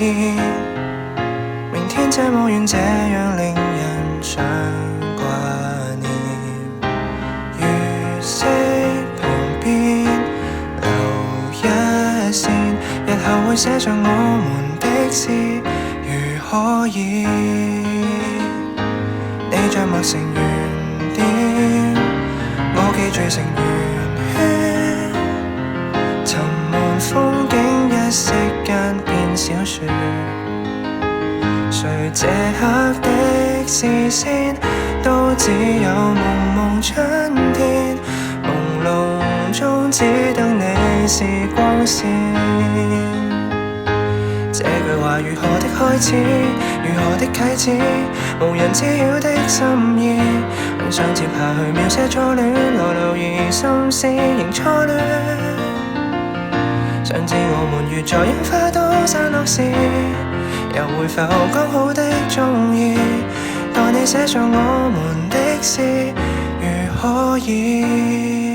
意。明天這麼遠，這樣令人想掛念。月色旁邊留一線，日後會寫上我們的事。如可以，你像陌成圓點，我記聚成圓圈，沉悶風景一息間變小說。誰這刻的視線都只有蒙蒙春天，朦朧中只得你是光線。這句話如何的開始，如何的啟齒，無人知曉的心意。很想接下去描寫初戀，來留意心思仍初戀。想知我們越在櫻花都散落時，又會否剛好的中意，待你寫上我們的事。如可以。